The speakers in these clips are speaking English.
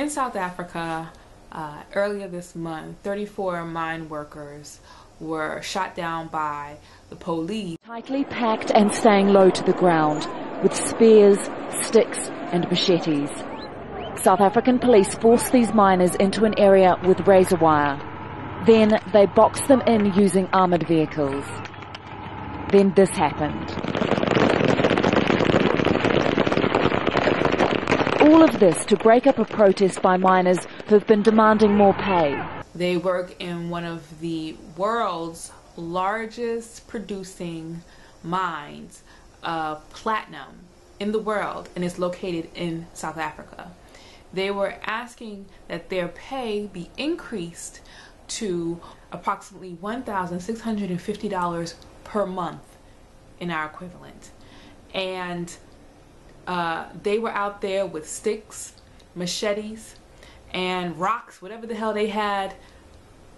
In South Africa, earlier this month, 34 mine workers were shot down by the police. Tightly packed and staying low to the ground, with spears, sticks and machetes. South African police forced these miners into an area with razor wire. Then they boxed them in using armoured vehicles. Then this happened. All of this to break up a protest by miners who have been demanding more pay. They work in one of the world's largest producing mines of platinum in the world, and it's located in South Africa. They were asking that their pay be increased to approximately $1,650 per month in our equivalent. And they were out there with sticks, machetes, and rocks, whatever the hell they had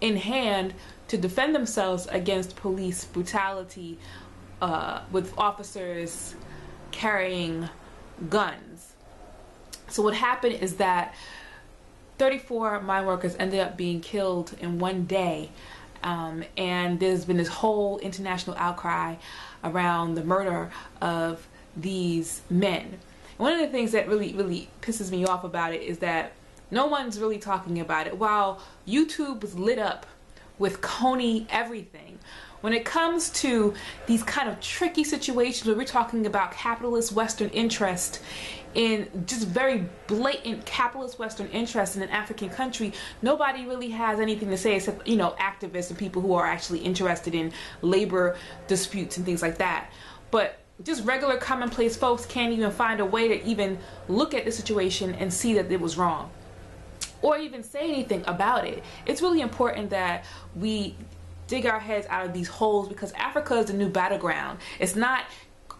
in hand, to defend themselves against police brutality, with officers carrying guns. So what happened is that 34 mine workers ended up being killed in one day, and there's been this whole international outcry around the murder of these men. And one of the things that really pisses me off about it is that no one's really talking about it. While YouTube was lit up with Coney everything, when it comes to these kind of tricky situations where we're talking about capitalist Western interest in just very blatant capitalist Western interest in an African country, nobody really has anything to say except, you know, activists and people who are actually interested in labor disputes and things like that. But just regular commonplace folks can't even find a way to even look at the situation and see that it was wrong, or even say anything about it. It's really important that we dig our heads out of these holes, because Africa is the new battleground. It's not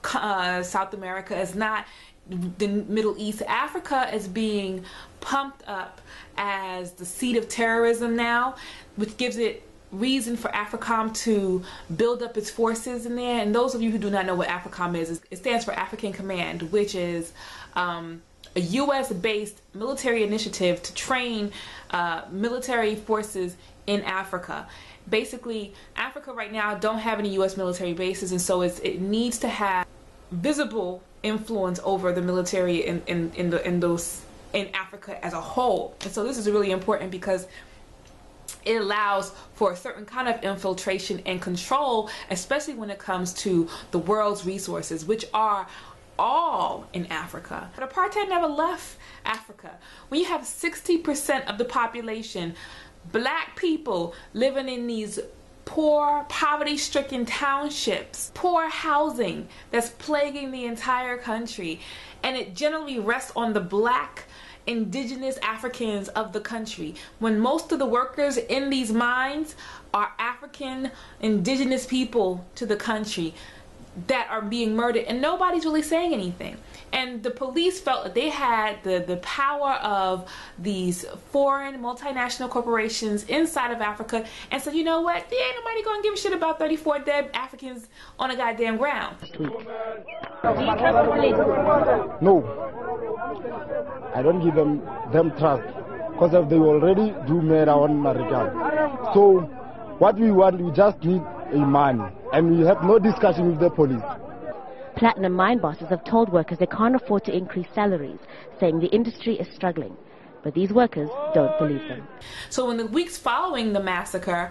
South America, it's not the Middle East. Africa is being pumped up as the seat of terrorism now, which gives it reason for AFRICOM to build up its forces in there. And those of you who do not know what AFRICOM is, it stands for African Command, which is a US-based military initiative to train military forces in Africa. Basically, Africa right now don't have any US military bases, and so it needs to have visible influence over the military in Africa as a whole. And so this is really important because it allows for a certain kind of infiltration and control, especially when it comes to the world's resources, which are all in Africa. But apartheid never left Africa. When you have 60% of the population, black people, living in these poor, poverty-stricken townships, poor housing that's plaguing the entire country, and it generally rests on the black indigenous Africans of the country, when most of the workers in these mines are African indigenous people to the country that are being murdered, and nobody's really saying anything. And the police felt that they had the power of these foreign multinational corporations inside of Africa, and said, you know what, there ain't nobody gonna give a shit about 34 dead Africans on a goddamn ground. No, I don't give them trust, because they already do murder on Marikana. So what we want, we just need a man, and we have no discussion with the police. Platinum mine bosses have told workers they can't afford to increase salaries, saying the industry is struggling. But these workers don't believe them. So in the weeks following the massacre,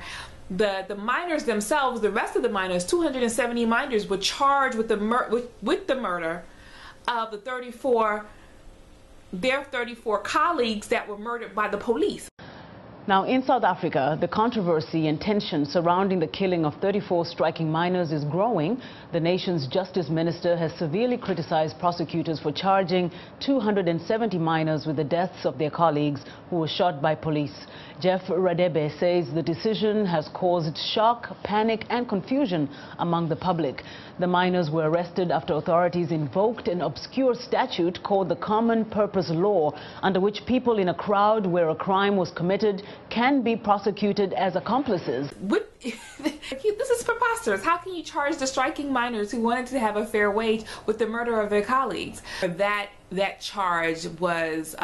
the miners themselves, the rest of the miners, 270 miners, were charged with the murder of their 34 colleagues that were murdered by the police. Now, in South Africa, the controversy and tension surrounding the killing of 34 striking miners is growing. The nation's justice minister has severely criticized prosecutors for charging 270 miners with the deaths of their colleagues who were shot by police. Jeff Radebe says the decision has caused shock, panic and confusion among the public. The miners were arrested after authorities invoked an obscure statute called the Common Purpose Law, under which people in a crowd where a crime was committed can be prosecuted as accomplices. This is preposterous. How can you charge the striking miners who wanted to have a fair wage with the murder of their colleagues? That that charge was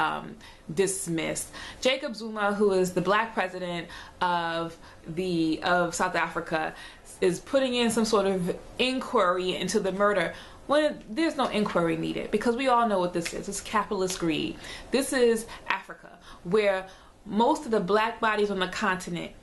dismissed. Jacob Zuma, who is the black president of South Africa, is putting in some sort of inquiry into the murder when there's no inquiry needed, because we all know what this is. It's capitalist greed. This is Africa, where most of the black bodies on the continent,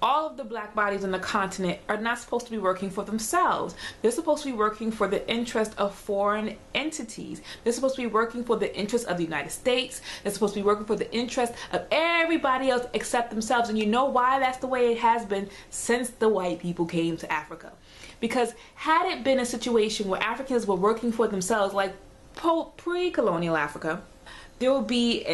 all of the black bodies on the continent, are not supposed to be working for themselves. They're supposed to be working for the interest of foreign entities. They're supposed to be working for the interest of the United States. They're supposed to be working for the interest of everybody else except themselves. And you know why that's the way it has been since the white people came to Africa. Because had it been a situation where Africans were working for themselves, like pre-colonial Africa, there would be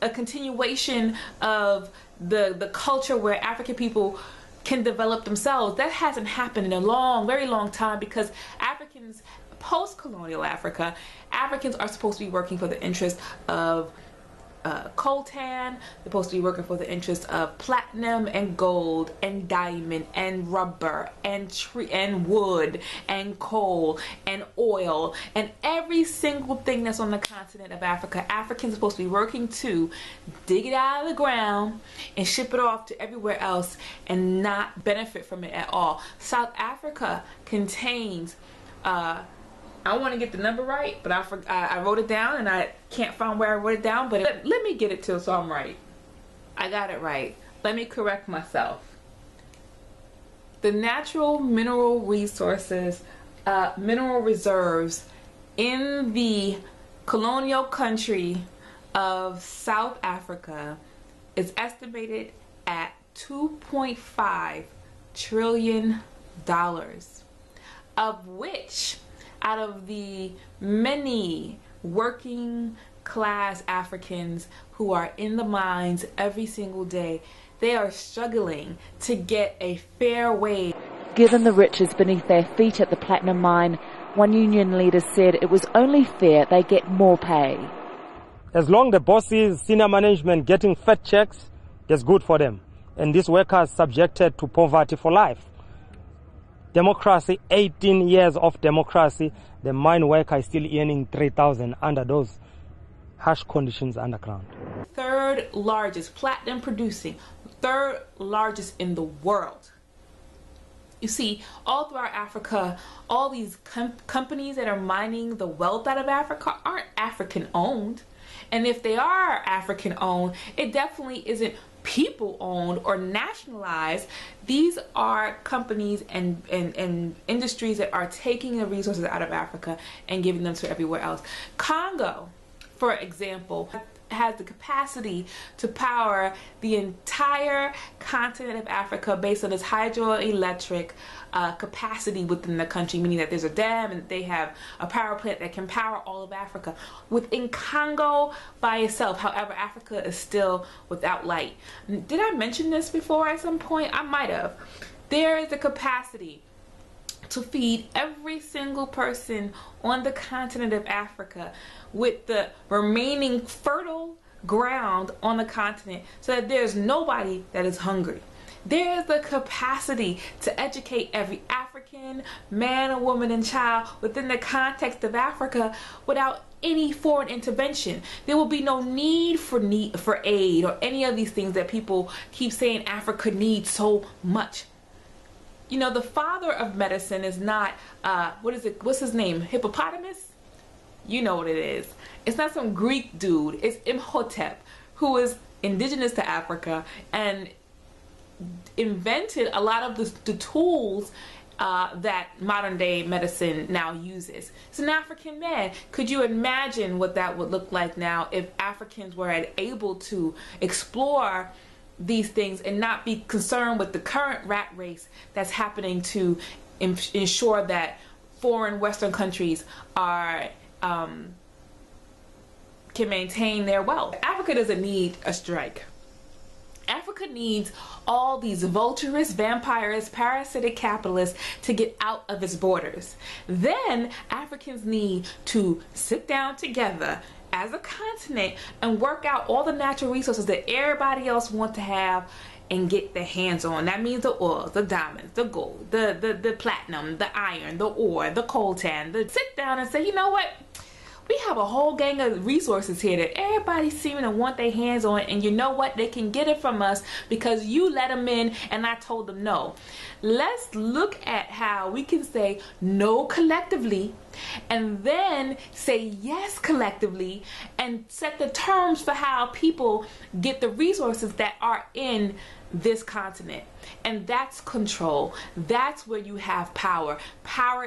a continuation of the culture where African people can develop themselves. That hasn't happened in a very long time, because Africans, post-colonial Africa, Africans are supposed to be working for the interest of coltan. They're supposed to be working for the interest of platinum and gold and diamond and rubber and tree and wood and coal and oil and every single thing that's on the continent of Africa. Africans are supposed to be working to dig it out of the ground and ship it off to everywhere else and not benefit from it at all. South Africa contains I want to get the number right, but I wrote it down and I can't find where I wrote it down, but let me get it to so I'm right. I got it right. Let me correct myself. The natural mineral resources, mineral reserves in the colonial country of South Africa is estimated at $2.5 trillion, of which, out of the many working class Africans who are in the mines every single day, they are struggling to get a fair wage. Given the riches beneath their feet at the platinum mine, one union leader said it was only fair they get more pay. As long as the bosses, senior management getting fat checks, that's good for them. And these workers subjected to poverty for life. Democracy, 18 years of democracy, the mine worker is still earning 3,000 under those harsh conditions underground. Third largest platinum producing, third largest in the world. You see, all throughout Africa, all these companies that are mining the wealth out of Africa aren't African owned. And if they are African owned, it definitely isn't people owned or nationalized. These are companies and industries that are taking the resources out of Africa and giving them to everywhere else. Congo, for example, has the capacity to power the entire continent of Africa based on its hydroelectric capacity within the country, meaning that there's a dam and they have a power plant that can power all of Africa. Within Congo by itself, however, Africa is still without light. Did I mention this before at some point? I might have. There is a capacity to feed every single person on the continent of Africa with the remaining fertile ground on the continent, so that there's nobody that is hungry. There's the capacity to educate every African man, woman, and child within the context of Africa without any foreign intervention. There will be no need for aid or any of these things that people keep saying Africa needs so much. You know, the father of medicine is not, what's his name? Hippopotamus? You know what it is. It's not some Greek dude. It's Imhotep, who is indigenous to Africa and invented a lot of the tools that modern day medicine now uses. It's an African man. Could you imagine what that would look like now if Africans were able to explore these things and not be concerned with the current rat race that's happening to ensure that foreign Western countries are can maintain their wealth? Africa doesn't need a strike. Africa needs all these vulturous, vampirist, parasitic capitalists to get out of its borders. Then Africans need to sit down together as a continent and work out all the natural resources that everybody else wants to have and get their hands on. That means the oil, the diamonds, the gold, the platinum, the iron, the ore, the coltan. Sit down and say, you know what? We have a whole gang of resources here that everybody's seeming to want their hands on, and you know what? They can get it from us because you let them in and I told them no. Let's look at how we can say no collectively and then say yes collectively and set the terms for how people get the resources that are in this continent. And that's control. That's where you have power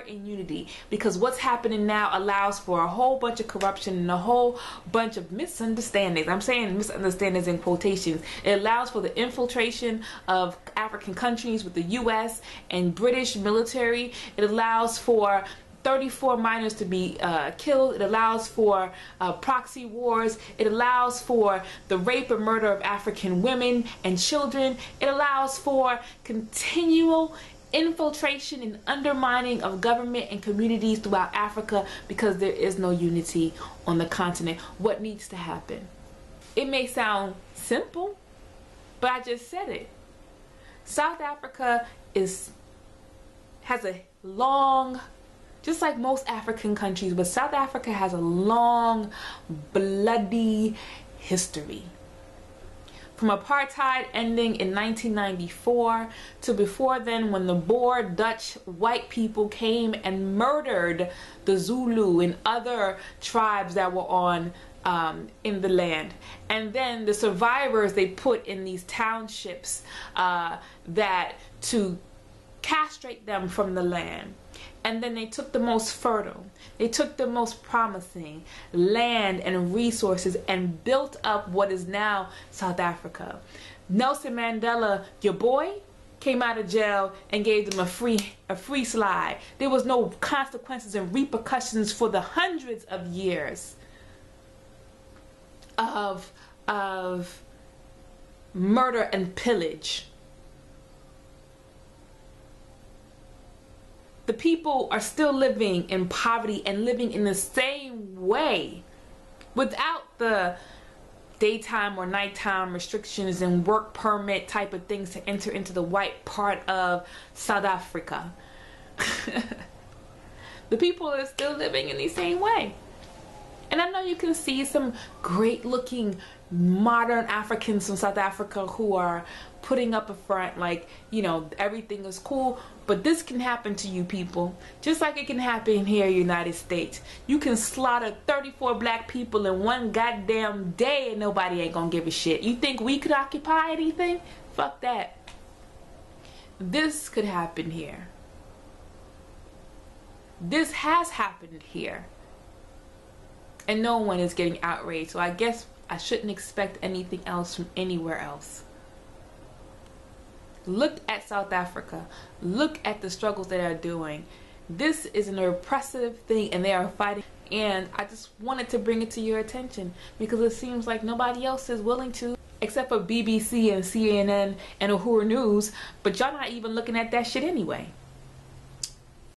and unity, because what's happening now allows for a whole bunch of corruption and a whole bunch of misunderstandings. I'm saying misunderstandings in quotations. It allows for the infiltration of African countries with the US and British military. It allows for 34 miners to be killed. It allows for proxy wars. It allows for the rape and murder of African women and children. It allows for continual infiltration and undermining of government and communities throughout Africa because there is no unity on the continent. What needs to happen? It may sound simple, but I just said it. South Africa has a long, just like most African countries, but South Africa has a long, bloody history. From apartheid ending in 1994 to before then, when the Boer Dutch white people came and murdered the Zulu and other tribes that were on in the land. And then the survivors they put in these townships that to castrate them from the land. And then they took the most fertile, they took the most promising land and resources and built up what is now South Africa. Nelson Mandela, your boy, came out of jail and gave them a free slide. There was no consequences and repercussions for the hundreds of years of murder and pillage. The people are still living in poverty and living in the same way without the daytime or nighttime restrictions and work permit type of things to enter into the white part of South Africa. The people are still living in the same way. And I know you can see some great looking modern Africans from South Africa who are putting up a front like, you know, everything is cool, but this can happen to you people just like it can happen here in the United States. You can slaughter 34 black people in one goddamn day and nobody ain't gonna give a shit. You think we could occupy anything? Fuck that. This could happen here. This has happened here. And no one is getting outraged. So I guess I shouldn't expect anything else from anywhere else. Look at South Africa. Look at the struggles they are doing. This is an oppressive thing and they are fighting. And I just wanted to bring it to your attention because it seems like nobody else is willing to, except for BBC and CNN and Uhuru News. But y'all not even looking at that shit anyway.